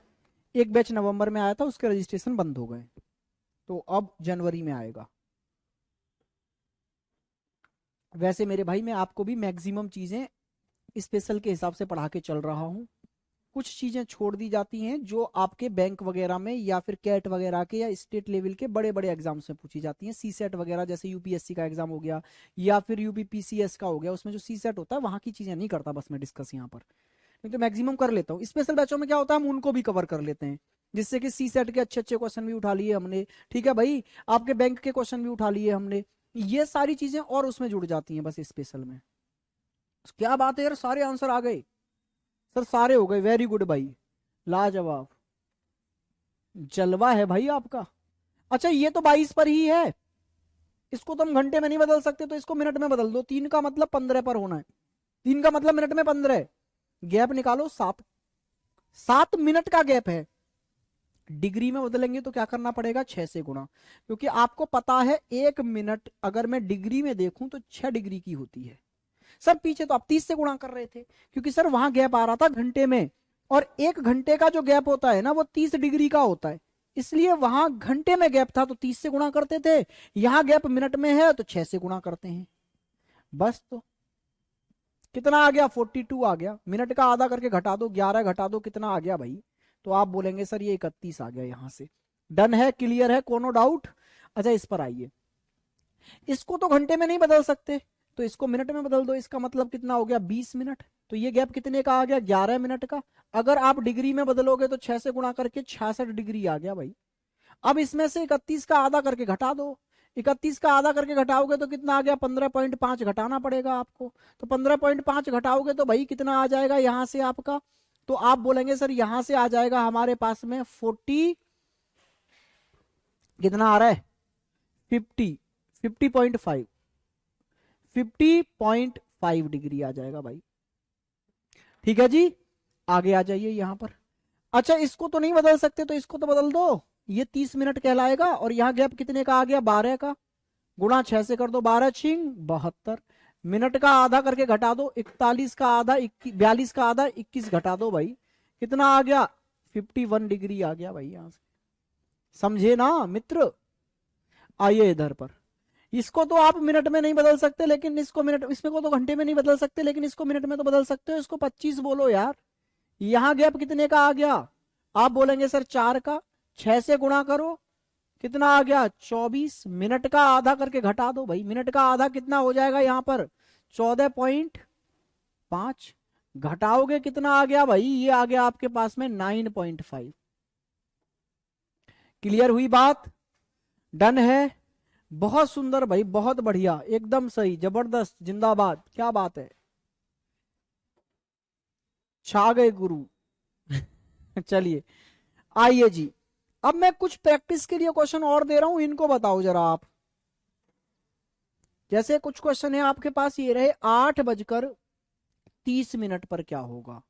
एक बैच नवंबर में आया था, उसके रजिस्ट्रेशन बंद हो गए, तो अब जनवरी में आएगा। वैसे मेरे भाई मैं आपको भी मैक्सिमम चीजें स्पेशल के हिसाब से पढ़ा के चल रहा हूँ। कुछ चीजें छोड़ दी जाती हैं जो आपके बैंक वगैरह में या फिर कैट वगैरह के या स्टेट लेवल के बड़े बड़े एग्जाम्स में पूछी जाती हैं। सी सेट वगैरह, जैसे यूपीएससी का एग्जाम हो गया या फिर यूपीपीसीएस का हो गया, उसमें जो सी सेट होता है वहां की चीजें नहीं करता बस मैं डिस्कस यहाँ पर, नहीं तो मैक्सिमम कर लेता हूँ। स्पेशल बैचों में क्या होता है, हम उनको भी कवर कर लेते हैं, जिससे कि सी सेट के अच्छे अच्छे क्वेश्चन भी उठा लिए हमने। ठीक है भाई, आपके बैंक के क्वेश्चन भी उठा लिए हमने, ये सारी चीजें और उसमें जुड़ जाती हैं बस स्पेशल में। क्या बात है यार, सारे आंसर आ गए सर, सारे हो गए, वेरी गुड भाई, लाजवाब, जलवा है भाई आपका। अच्छा ये तो 22 पर ही है, इसको तो हम घंटे में नहीं बदल सकते, तो इसको मिनट में बदल दो। 3 का मतलब 15 पर होना है, 3 का मतलब मिनट में 15, गैप निकालो 7, 7 मिनट का गैप है। डिग्री में बदलेंगे तो क्या करना पड़ेगा, 6 से गुणा, क्योंकि आपको पता है 1 मिनट अगर मैं डिग्री में देखूं तो 6 डिग्री की होती है। सर पीछे तो आप 30 से गुणा कर रहे थे, क्योंकि सर वहां गैप आ रहा था घंटे में, और 1 घंटे का जो गैप होता है ना वो 30 डिग्री का होता है, इसलिए वहां घंटे में गैप था तो 30 से गुणा करते थे, यहां गैप मिनट में है तो 6 से गुणा करते हैं। बस, तो कितना आ गया, 42 आ गया। मिनट का आधा करके घटा दो, 11 घटा दो, कितना आ गया भाई, तो आप बोलेंगे सर ये 31 आ गया यहां से। डन है, क्लियर है, कोनो डाउट। अच्छा इस पर आइए, इसको तो घंटे में नहीं बदल सकते, तो इसको मिनट में बदल दो, इसका मतलब कितना हो गया, 20 मिनट। तो ये गैप कितने का आ गया, 11 मिनट का। अगर आप डिग्री में बदलोगे तो 6 से गुणा करके 66 डिग्री आ गया भाई। अब इसमें से 31 का आधा करके घटा दो, 31 का आधा करके घटाओगे तो कितना आ गया, 15.5 घटाना पड़ेगा आपको। तो 15.5 घटाओगे तो भाई कितना आ जाएगा यहां से आपका, तो आप बोलेंगे सर यहां से आ जाएगा हमारे पास में 40, कितना आ रहा है, 50, 50.5, 50.5 डिग्री आ जाएगा भाई। ठीक है जी, आगे आ जाइए यहां पर। अच्छा इसको तो नहीं बदल सकते, तो इसको तो बदल दो, ये 30 मिनट कहलाएगा, और यहां गैप कितने का आ गया, 12 का, गुणा 6 से कर दो, 12 छिंग 72। मिनट का आधा करके घटा दो, 41 का आधा, 42 का आधा, 21 घटा दो भाई, कितना आ गया, 51 डिग्री आ गया भाई यहां से। समझे ना मित्र। आइए इधर पर, इसको तो आप मिनट में नहीं बदल सकते, लेकिन इसको मिनट, इसमें को तो घंटे में नहीं बदल सकते, लेकिन इसको मिनट में तो बदल सकते हो। इसको 25 बोलो यार। यहां गैप कितने का आ गया, आप बोलेंगे सर 4 का, 6 से गुणा करो, कितना आ गया, 24। मिनट का आधा करके घटा दो भाई, मिनट का आधा कितना हो जाएगा यहां पर, 14.5, घटाओगे कितना आ गया भाई, ये आ गया आपके पास में 9.5। क्लियर हुई बात, डन है, बहुत सुंदर भाई, बहुत बढ़िया, एकदम सही, जबरदस्त, जिंदाबाद, क्या बात है, छा गए गुरु। चलिए आइए जी, अब मैं कुछ प्रैक्टिस के लिए क्वेश्चन और दे रहा हूं, इनको बताओ जरा आप। जैसे कुछ क्वेश्चन है आपके पास, ये रहे 8:30 पर क्या होगा,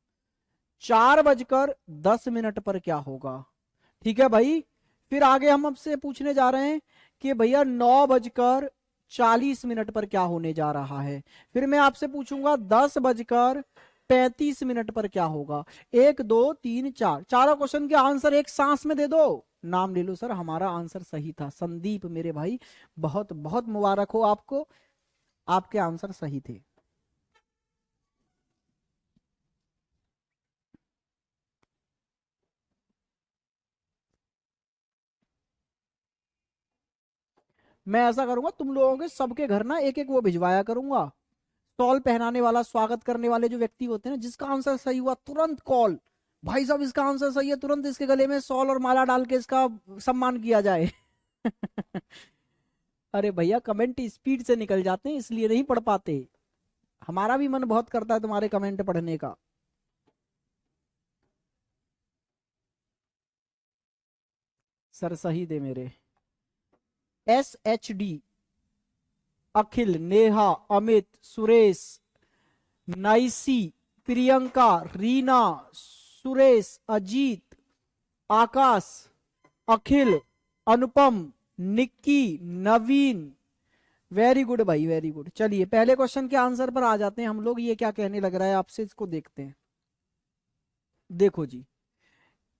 4:10 पर क्या होगा। ठीक है भाई। फिर आगे हम आपसे पूछने जा रहे हैं कि भैया 9:40 पर क्या होने जा रहा है। फिर मैं आपसे पूछूंगा 10:35 पर क्या होगा। 1 2 3 4, चारों क्वेश्चन के आंसर एक सांस में दे दो। नाम ले लो सर, हमारा आंसर सही था। संदीप मेरे भाई, बहुत बहुत मुबारक हो आपको, आपके आंसर सही थे। मैं ऐसा करूंगा, तुम लोगों के सबके घर ना एक एक वो भिजवाया करूंगा, टॉल पहनाने वाला, स्वागत करने वाले जो व्यक्ति होते हैं ना, जिसका आंसर सही हुआ तुरंत कॉल, भाई साहब इसका आंसर सही है, तुरंत इसके गले में सॉल और माला डाल के इसका सम्मान किया जाए। अरे भैया कमेंट स्पीड से निकल जाते हैं, इसलिए नहीं पढ़ पाते। हमारा भी मन बहुत करता है तुम्हारे कमेंट पढ़ने का। सर सही दे मेरे। SHD, अखिल, नेहा, अमित, सुरेश, नाइसी, प्रियंका, रीना, सुरेश, अजीत, आकाश, अखिल, अनुपम, निक्की, नवीन, वेरी गुड भाई वेरी गुड। चलिए पहले क्वेश्चन के आंसर पर आ जाते हैं हम लोग, ये क्या कहने लग रहा है आपसे, इसको देखते हैं। देखो जी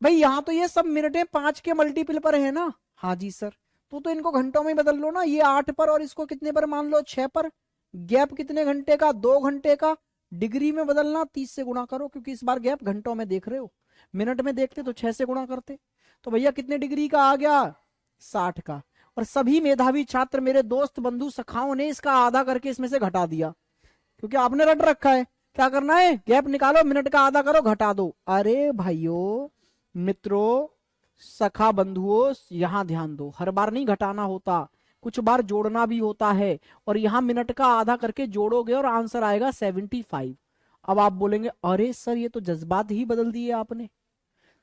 भाई, यहां तो ये सब मिनटें 5 के मल्टीपल पर है ना। हाँ जी सर, तो इनको घंटों में बदल लो ना, ये 8 पर और इसको कितने पर मान लो, 6 पर। गैप कितने घंटे का, 2 घंटे का। डिग्री में बदलना, 30 से गुणा करो, क्योंकि इस बार गैप घंटों में देख रहे हो, मिनट में देखते तो 6 से गुणा करते। तो भैया कितने डिग्री का आ गया, 60 का। और सभी मेधावी छात्र, मेरे दोस्त बंधु सखाओं ने इसका आधा करके इसमें से घटा दिया, क्योंकि आपने रट रखा है। क्या करना है, गैप निकालो, मिनट का आधा करो, घटा दो। अरे भाइयों, मित्रों, सखा बंधुओं, यहां ध्यान दो, हर बार नहीं घटाना होता, कुछ बार जोड़ना भी होता है। और यहां मिनट का आधा करके जोड़ोगे और आंसर आएगा 75। अब आप बोलेंगे अरे सर ये तो जज्बात ही बदल दिए आपने,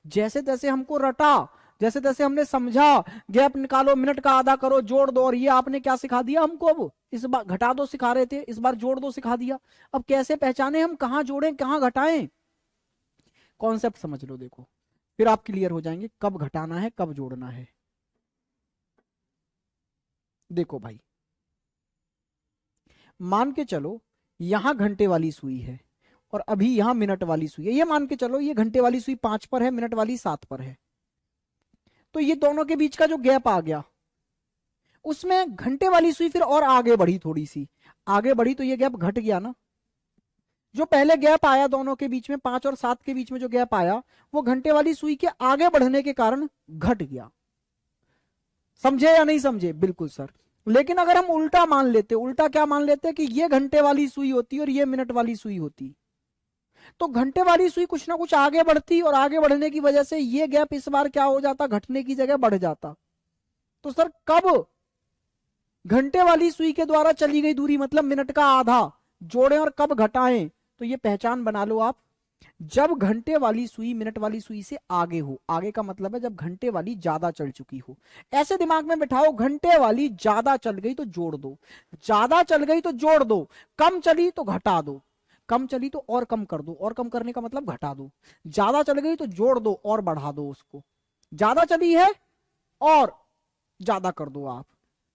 जैसे तैसे हमको रटा, जैसे तैसे हमने समझा, गैप निकालो, मिनट का आधा करो, जोड़ दो, और ये आपने क्या सिखा दिया हमको। अब इस बार घटा दो सिखा रहे थे, इस बार जोड़ दो सिखा दिया। अब कैसे पहचाने हम, कहां जोड़ें कहां घटाएं। कॉन्सेप्ट समझ लो, देखो फिर आप क्लियर हो जाएंगे कब घटाना है कब जोड़ना है। देखो भाई, मान के चलो यहां घंटे वाली सुई है और अभी यहां मिनट वाली सुई है। ये मान के चलो ये घंटे वाली सुई 5 पर है, मिनट वाली 7 पर है। तो ये दोनों के बीच का जो गैप आ गया, उसमें घंटे वाली सुई फिर और आगे बढ़ी, थोड़ी सी आगे बढ़ी, तो ये गैप घट गया ना। जो पहले गैप आया दोनों के बीच में, 5 और 7 के बीच में जो गैप आया, वो घंटे वाली सुई के आगे बढ़ने के कारण घट गया। समझे या नहीं समझे, बिल्कुल सर। लेकिन अगर हम उल्टा मान लेते, उल्टा क्या मान लेते कि ये घंटे वाली सुई होती और ये मिनट वाली सुई होती, तो घंटे वाली सुई कुछ ना कुछ आगे बढ़ती, और आगे बढ़ने की वजह से ये गैप इस बार क्या हो जाता, घटने की जगह बढ़ जाता। तो सर कब घंटे वाली सुई के द्वारा चली गई दूरी, मतलब मिनट का आधा, जोड़ें और कब घटाएं, तो ये पहचान बना लो आप। जब घंटे वाली सुई मिनट वाली सुई से आगे हो, आगे का मतलब है जब घंटे वाली ज्यादा चल चुकी हो। ऐसे दिमाग में बिठाओ, घंटे वाली ज्यादा चल गई तो जोड़ दो, ज्यादा चल गई तो जोड़ दो, कम चली तो घटा दो, कम चली तो और कम कर दो, और कम करने का मतलब घटा दो, ज्यादा चल गई तो जोड़ दो और बढ़ा दो उसको, ज्यादा चली है और ज्यादा कर दो आप।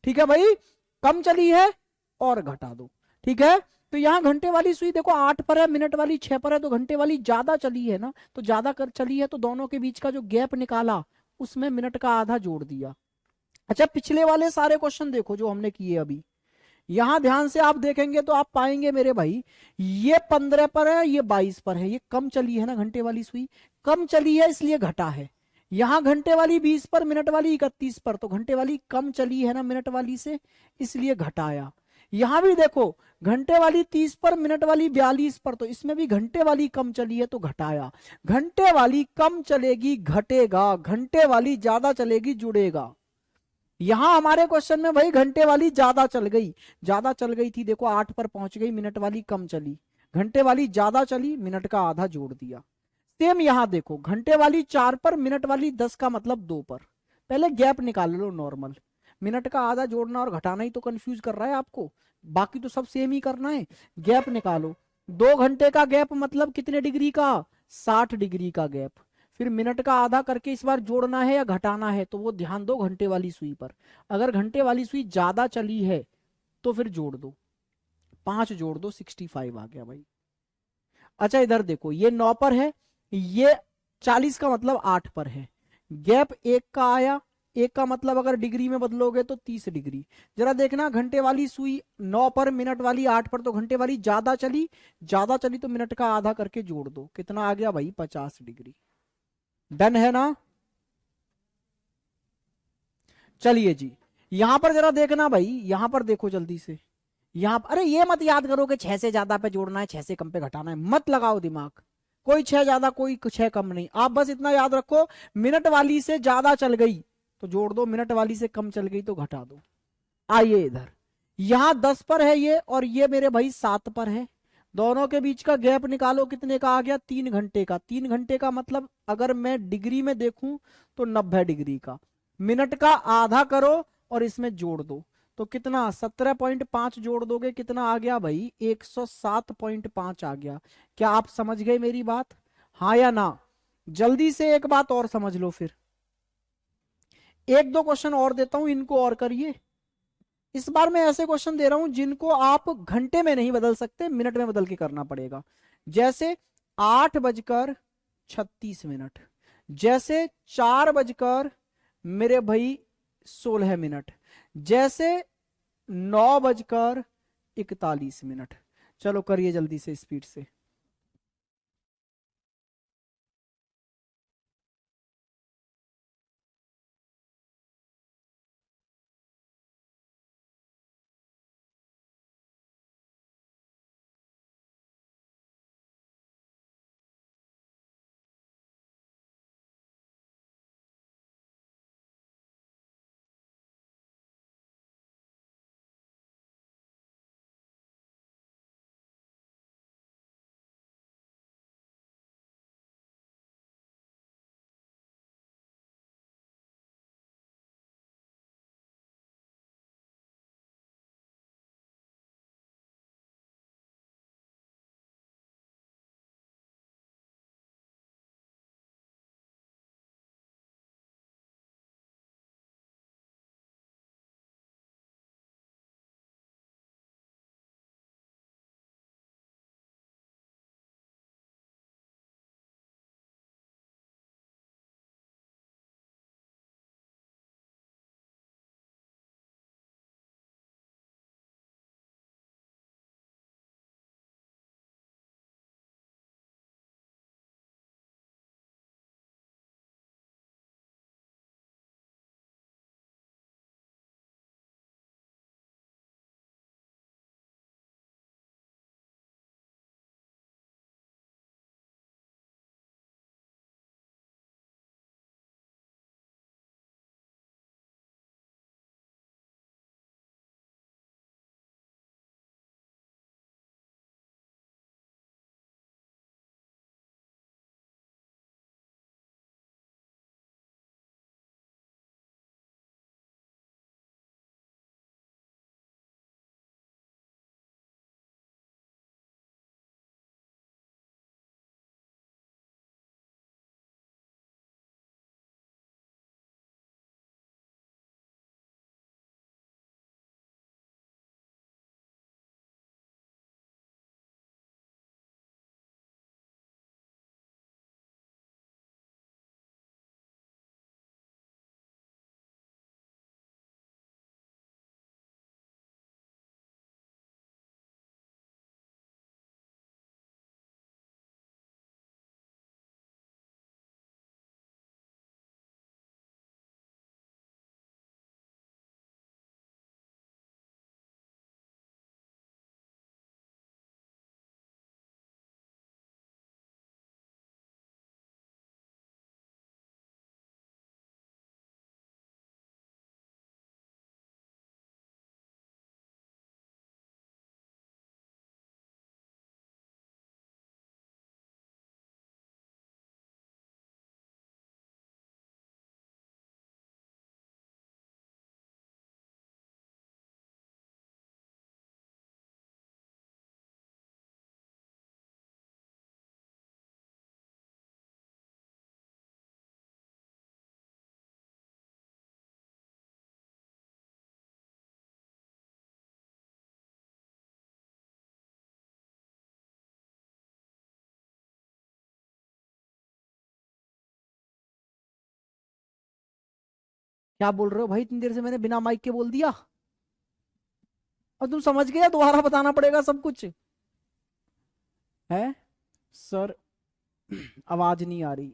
ठीक है भाई, कम चली है और घटा दो। ठीक है, तो यहां घंटे वाली सुई देखो 8 पर है, मिनट वाली 6 पर है, तो घंटे वाली ज्यादा चली है ना, तो ज्यादा कर चली है, तो दोनों के बीच का जो गैप निकाला उसमें मिनट का आधा जोड़ दिया। अच्छा, पिछले वाले सारे क्वेश्चन देखो जो हमने किए अभी, यहां ध्यान से आप देखेंगे तो आप पाएंगे मेरे भाई, ये 15 पर है, ये 22 पर है, ये कम चली है ना घंटे वाली सुई, कम चली है इसलिए घटा है। यहां घंटे वाली 20 पर, मिनट वाली 31 पर, तो घंटे वाली कम चली है ना मिनट वाली से, इसलिए घटाया। यहां भी देखो, घंटे वाली 30 पर, मिनट वाली 42 पर, तो इसमें भी घंटे वाली कम चली है तो घटाया। घंटे वाली कम चलेगी घटेगा, घंटे वाली ज्यादा चलेगी जुड़ेगा। यहां हमारे क्वेश्चन में भाई घंटे वाली ज्यादा चल गई, ज्यादा चल गई थी, देखो 8 पर पहुंच गई, मिनट वाली कम चली, घंटे वाली ज्यादा चली, मिनट का आधा जोड़ दिया। सेम यहां देखो, घंटे वाली 4 पर, मिनट वाली 10 का मतलब 2 पर, पहले गैप निकाल लो नॉर्मल। मिनट का आधा जोड़ना और घटाना ही तो कंफ्यूज कर रहा है आपको, बाकी तो सब सेम ही करना है। गैप निकालो, 2 घंटे का गैप मतलब कितने डिग्री का, 60 डिग्री का गैप। फिर मिनट का आधा करके इस बार जोड़ना है या घटाना है, तो वो ध्यान दो घंटे वाली सुई पर। अगर घंटे वाली सुई ज्यादा चली है तो फिर जोड़ दो, 5 जोड़ दो, 65 आ गया भाई। अच्छा इधर देखो, ये 9 पर है, ये 40 का मतलब 8 पर है। गैप 1 का आया, 1 का मतलब अगर डिग्री में बदलोगे तो 30 डिग्री। जरा देखना, घंटे वाली सुई 9 पर, मिनट वाली 8 पर, तो घंटे वाली ज्यादा चली, ज्यादा चली तो मिनट का आधा करके जोड़ दो, कितना आ गया भाई, 50 डिग्री। डन है ना। चलिए जी, यहां पर जरा देखना भाई, यहां पर देखो जल्दी से। यहां अरे ये मत याद करो कि 6 से ज्यादा पे जोड़ना है, 6 से कम पे घटाना है, मत लगाओ दिमाग। कोई 6 ज्यादा कोई 6 कम नहीं, आप बस इतना याद रखो, मिनट वाली से ज्यादा चल गई तो जोड़ दो, मिनट वाली से कम चल गई तो घटा दो। आइए इधर, यहां 10 पर है ये, और ये मेरे भाई 7 पर है। दोनों के बीच का गैप निकालो, कितने का आ गया, 3 घंटे का। 3 घंटे का मतलब अगर मैं डिग्री में देखूं तो 90 डिग्री का। मिनट का आधा करो और इसमें जोड़ दो, तो कितना, 17.5 जोड़ दोगे, कितना आ गया भाई, 107.5 आ गया। क्या आप समझ गए मेरी बात, हाँ या ना। जल्दी से एक बात और समझ लो फिर, एक दो क्वेश्चन और देता हूं, इनको और करिए। इस बार मैं ऐसे क्वेश्चन दे रहा हूं जिनको आप घंटे में नहीं बदल सकते, मिनट में बदल के करना पड़ेगा। जैसे 8:36, जैसे 4 मेरे भाई 16, जैसे 9:41। चलो करिए जल्दी से स्पीड से। क्या बोल रहे हो भाई, इतनी देर से मैंने बिना माइक के बोल दिया। अब तुम समझ गए, दोबारा बताना पड़ेगा सब कुछ है सर? आवाज नहीं आ रही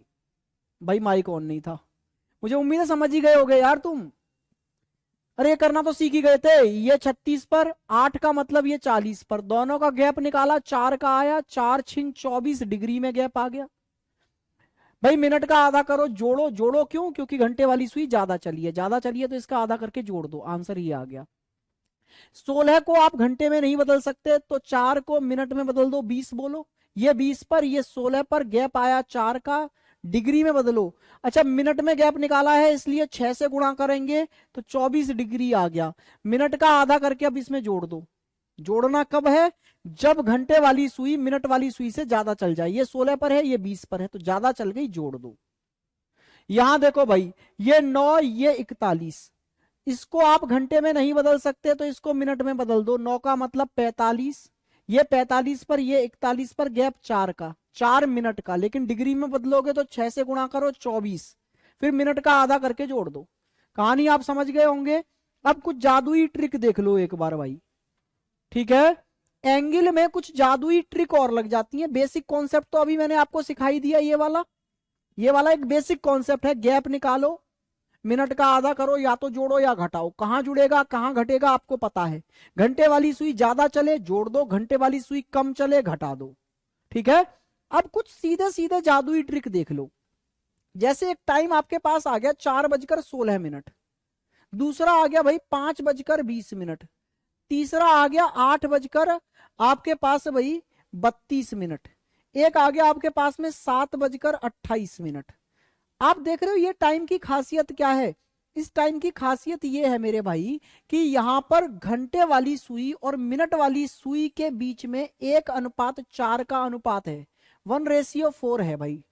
भाई, माइक ऑन नहीं था। मुझे उम्मीद है समझ ही गए होगे यार तुम। अरे ये करना तो सीख ही गए थे। ये 36 पर 8 का मतलब ये 40 पर, दोनों का गैप निकाला, 4 का आया, 4 छिन 24 डिग्री में गैप आ गया। भाई मिनट का आधा करो, जोड़ो। जोड़ो क्यों? क्योंकि घंटे वाली सुई ज्यादा चली है, ज्यादा चली है तो इसका आधा करके जोड़ दो, आंसर ये आ गया। 16 को आप घंटे में नहीं बदल सकते तो 4 को मिनट में बदल दो, 20 बोलो। ये 20 पर, ये 16 पर, गैप आया 4 का, डिग्री में बदलो। अच्छा मिनट में गैप निकाला है इसलिए 6 से गुणा करेंगे तो 24 डिग्री आ गया। मिनट का आधा करके अब इसमें जोड़ दो। जोड़ना कब है? जब घंटे वाली सुई मिनट वाली सुई से ज्यादा चल जाए। ये 16 पर है, ये 20 पर है, तो ज्यादा चल गई, जोड़ दो। यहां देखो भाई, ये 9, ये 41, इसको आप घंटे में नहीं बदल सकते तो इसको मिनट में बदल दो। 9 का मतलब 45, ये 45 पर, ये 41 पर, गैप 4 का, 4 मिनट का। लेकिन डिग्री में बदलोगे तो 6 से गुणा करो 24, फिर मिनट का आधा करके जोड़ दो। कहानी आप समझ गए होंगे। अब कुछ जादुई ट्रिक देख लो एक बार भाई, ठीक है? एंगल में कुछ जादुई ट्रिक और लग जाती है। बेसिक कॉन्सेप्ट तो अभी मैंने आपको सिखाई दिया, ये वाला एक बेसिक कॉन्सेप्ट है। गैप निकालो, मिनट का आधा करो, या तो जोड़ो या घटाओ। कहां जुड़ेगा कहां घटेगा आपको पता है। घंटे वाली सुई ज्यादा चले, जोड़ दो, घंटे वाली सुई कम चले, घटा दो। ठीक है? अब कुछ सीधे सीधे जादुई ट्रिक देख लो। जैसे एक टाइम आपके पास आ गया 4:16, दूसरा आ गया भाई 5:20, तीसरा आ गया 8 बजकर आपके पास भाई 32, एक आ गया आपके पास में 7:28। आप देख रहे हो ये टाइम की खासियत क्या है? इस टाइम की खासियत ये है मेरे भाई कि यहां पर घंटे वाली सुई और मिनट वाली सुई के बीच में 1:4 का अनुपात है, 1:4 है भाई।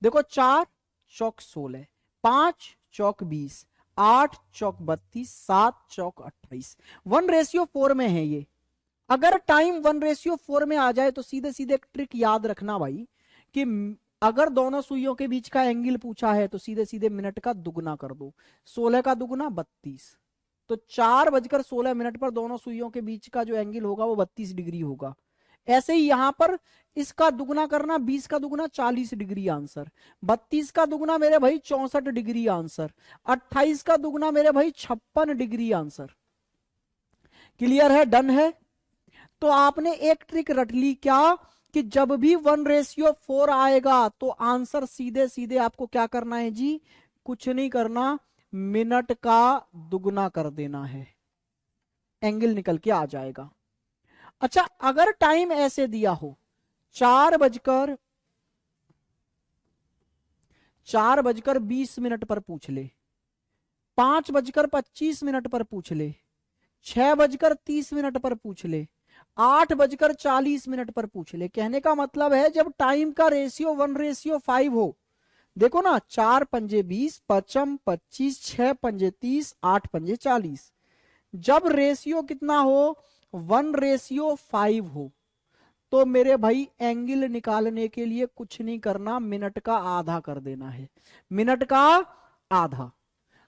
देखो 4 चौक 16, 5 चौक 20, 8 चौक 32, 7 चौक 28, 1:4 में है ये। अगर टाइम 1:4 में आ जाए तो सीधे सीधे एक ट्रिक याद रखना भाई कि अगर दोनों सुइयों के बीच का एंगल पूछा है तो सीधे सीधे मिनट का दुगना कर दो। 16 का दुगना 32, तो 4:16 पर दोनों सुइयों के बीच का जो एंगल होगा वो 32 डिग्री होगा। ऐसे ही यहां पर इसका दुगना करना, 20 का दुगना 40 डिग्री आंसर, 32 का दुगना मेरे भाई 64 डिग्री आंसर, 28 का दुगना मेरे भाई 56 डिग्री आंसर। क्लियर है? डन है? तो आपने एक ट्रिक रट ली, क्या? कि जब भी 1:4 आएगा तो आंसर सीधे सीधे आपको क्या करना है जी? कुछ नहीं करना, मिनट का दुगना कर देना है, एंगल निकल के आ जाएगा। अच्छा अगर टाइम ऐसे दिया हो 4:20 पर पूछ ले, 5:25 पर पूछ ले, 6:30 पर पूछ ले, 8:40 पर पूछ ले। कहने का मतलब है जब टाइम का रेशियो 1:5 हो, देखो ना, 4 पंजे 20, 5 25, 6 पंजे 30, 8 पंजे 40, जब रेशियो कितना हो? 1:5 हो, तो मेरे भाई एंगल निकालने के लिए कुछ नहीं करना, मिनट का आधा कर देना है, मिनट का आधा।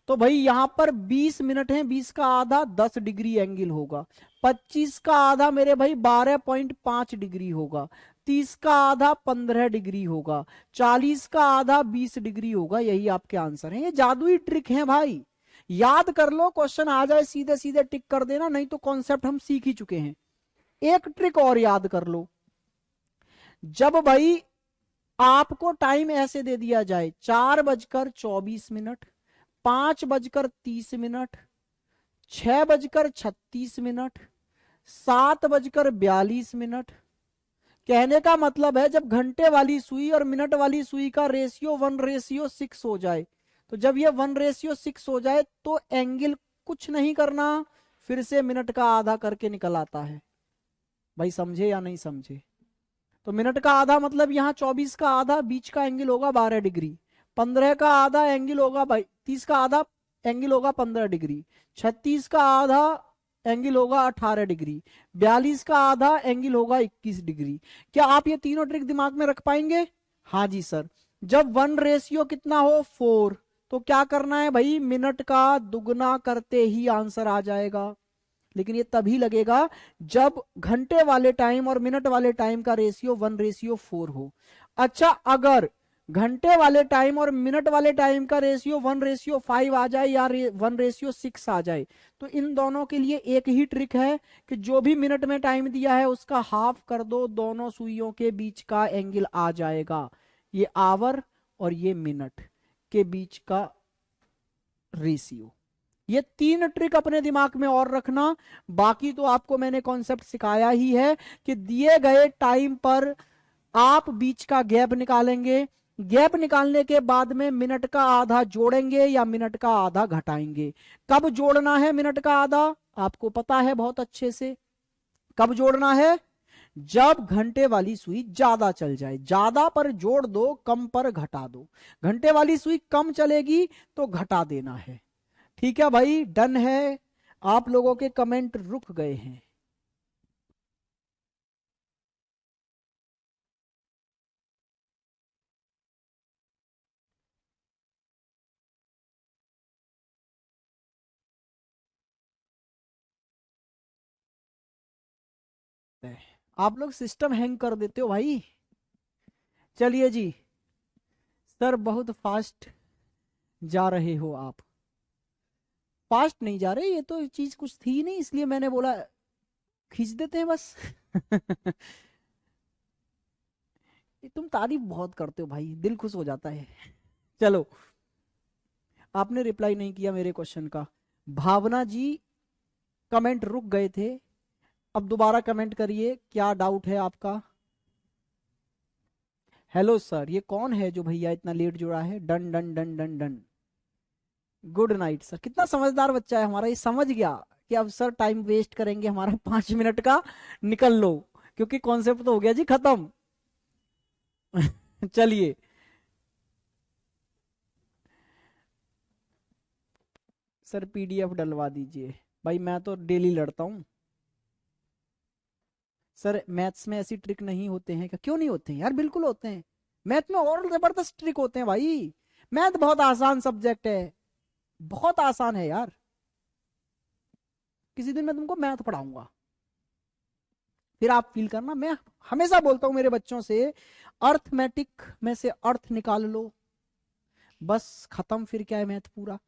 तो भाई यहां पर 20 मिनट है, 20 का आधा 10 डिग्री एंगल होगा, 25 का आधा मेरे भाई 12.5 डिग्री होगा, 30 का आधा 15 डिग्री होगा, 40 का आधा 20 डिग्री होगा। यही आपके आंसर है। ये जादुई ट्रिक है भाई, याद कर लो, क्वेश्चन आ जाए सीधे सीधे टिक कर देना, नहीं तो कॉन्सेप्ट हम सीख ही चुके हैं। एक ट्रिक और याद कर लो, जब भाई आपको टाइम ऐसे दे दिया जाए 4:24, 5:30, 6:36, 7:42, कहने का मतलब है जब घंटे वाली सुई और मिनट वाली सुई का रेशियो 1:6 हो जाए, तो जब ये 1:6 हो जाए तो एंगल कुछ नहीं करना, फिर से मिनट का आधा करके निकल आता है। भाई समझे या नहीं समझे? तो मिनट का आधा मतलब यहां 24 का आधा, बीच का एंगल होगा 12 डिग्री, 15 का आधा एंगल होगा भाई, 30 का आधा एंगल होगा 15 डिग्री, 36 का आधा एंगल होगा 18 डिग्री, 42 का आधा एंगल होगा 21 डिग्री। क्या आप ये तीनों ट्रिक दिमाग में रख पाएंगे? हाँ जी सर। जब 1 रेशियो कितना हो? 4, तो क्या करना है भाई, मिनट का दुगना करते ही आंसर आ जाएगा। लेकिन ये तभी लगेगा जब घंटे वाले टाइम और मिनट वाले टाइम का रेशियो 1:4 हो। अच्छा, अगर घंटे वाले टाइम और मिनट वाले टाइम का रेशियो 1:5 आ जाए या 1:6 आ जाए, तो इन दोनों के लिए एक ही ट्रिक है कि जो भी मिनट में टाइम दिया है उसका हाफ कर दो, दोनों सुइयों के बीच का एंगल आ जाएगा। ये आवर और ये मिनट के बीच का रेशियो। ये 3 ट्रिक अपने दिमाग में और रखना। बाकी तो आपको मैंने कॉन्सेप्ट सिखाया ही है कि दिए गए टाइम पर आप बीच का गैप निकालेंगे, गैप निकालने के बाद में मिनट का आधा जोड़ेंगे या मिनट का आधा घटाएंगे। कब जोड़ना है मिनट का आधा आपको पता है बहुत अच्छे से। कब जोड़ना है, जब घंटे वाली सुई ज्यादा चल जाए, ज्यादा पर जोड़ दो, कम पर घटा दो। घंटे वाली सुई कम चलेगी तो घटा देना है। ठीक है भाई, डन है। आप लोगों के कमेंट रुक गए हैं। आप लोग सिस्टम हैंग कर देते हो भाई। चलिए जी, सर बहुत फास्ट जा रहे हो आप। फास्ट नहीं जा रहे, ये तो चीज कुछ थी नहीं इसलिए मैंने बोला खींच देते हैं बस। ये तुम तारीफ बहुत करते हो भाई, दिल खुश हो जाता है। चलो, आपने रिप्लाई नहीं किया मेरे क्वेश्चन का। भावना जी कमेंट रुक गए थे, अब दोबारा कमेंट करिए, क्या डाउट है आपका। हेलो सर, ये कौन है जो भैया इतना लेट जुड़ा है। Done done done done done. Good night sir. कितना समझदार बच्चा है हमारा, ये समझ गया कि अब सर टाइम वेस्ट करेंगे हमारा 5 मिनट का, निकल लो, क्योंकि कॉन्सेप्ट तो हो गया जी खत्म। चलिए, सर पीडीएफ डलवा दीजिए। भाई मैं तो डेली लड़ता हूँ सर, मैथ्स में ऐसी ट्रिक नहीं होते हैं क्या। क्यों नहीं होते हैं यार, बिल्कुल होते हैं। मैथ में और जबरदस्त ट्रिक होते हैं भाई। मैथ बहुत आसान सब्जेक्ट है, बहुत आसान है यार। किसी दिन मैं तुमको मैथ पढ़ाऊंगा, फिर आप फील करना। मैं हमेशा बोलता हूं मेरे बच्चों से, अर्थमेटिक में से अर्थ निकाल लो, बस खत्म। फिर क्या है, मैथ पूरा।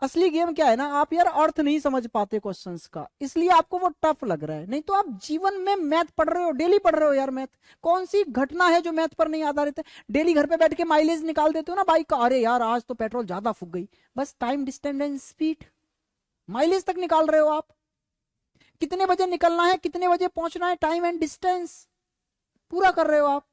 असली गेम क्या है ना, आप यार अर्थ नहीं समझ पाते क्वेश्चंस का, इसलिए आपको वो टफ लग रहा है। नहीं तो आप जीवन में मैथ पढ़ रहे हो, डेली पढ़ रहे हो यार मैथ। कौन सी घटना है जो मैथ पर नहीं आधारित है। डेली घर पे बैठ के माइलेज निकाल देते हो ना बाइक का, अरे यार आज तो पेट्रोल ज्यादा फूक गई, बस time distance and speed, mileage तक निकाल रहे हो आप। कितने बजे निकलना है, कितने बजे पहुंचना है, टाइम एंड डिस्टेंस पूरा कर रहे हो आप।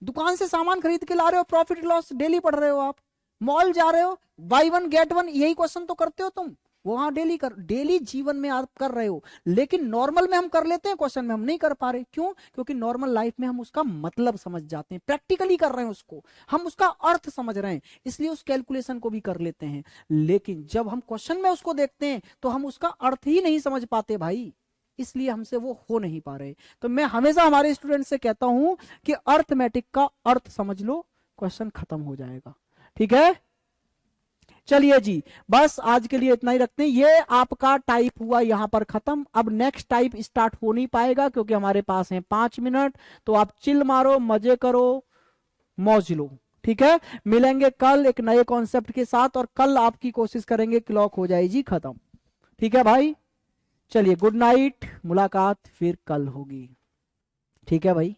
दुकान से सामान खरीद के ला रहे हो, प्रॉफिट लॉस डेली पढ़ रहे हो आप। मॉल जा रहे हो, बाई वन गेट वन, यही क्वेश्चन तो करते हो तुम, वहां डेली कर, डेली जीवन में आप कर रहे हो। लेकिन नॉर्मल में हम कर लेते हैं, क्वेश्चन में हम नहीं कर पा रहे। क्यों? क्योंकि नॉर्मल लाइफ में हम उसका मतलब समझ जाते हैं, प्रैक्टिकली कर रहे हैं उसको, हम उसका अर्थ समझ रहे हैं, इसलिए उस कैलकुलेशन को भी कर लेते हैं। लेकिन जब हम क्वेश्चन में उसको देखते हैं तो हम उसका अर्थ ही नहीं समझ पाते भाई, इसलिए हमसे वो हो नहीं पा रहे। तो मैं हमेशा हमारे स्टूडेंट से कहता हूं कि अर्थमेटिक का अर्थ समझ लो, क्वेश्चन खत्म हो जाएगा। ठीक है, चलिए जी, बस आज के लिए इतना ही रखते हैं। ये आपका टाइप हुआ यहां पर खत्म। अब नेक्स्ट टाइप स्टार्ट हो नहीं पाएगा क्योंकि हमारे पास है 5 मिनट। तो आप चिल मारो, मजे करो, मौज लो। ठीक है, मिलेंगे कल एक नए कॉन्सेप्ट के साथ, और कल आपकी कोशिश करेंगे क्लॉक हो जाए जी खत्म। ठीक है भाई, चलिए गुड नाइट, मुलाकात फिर कल होगी। ठीक है भाई।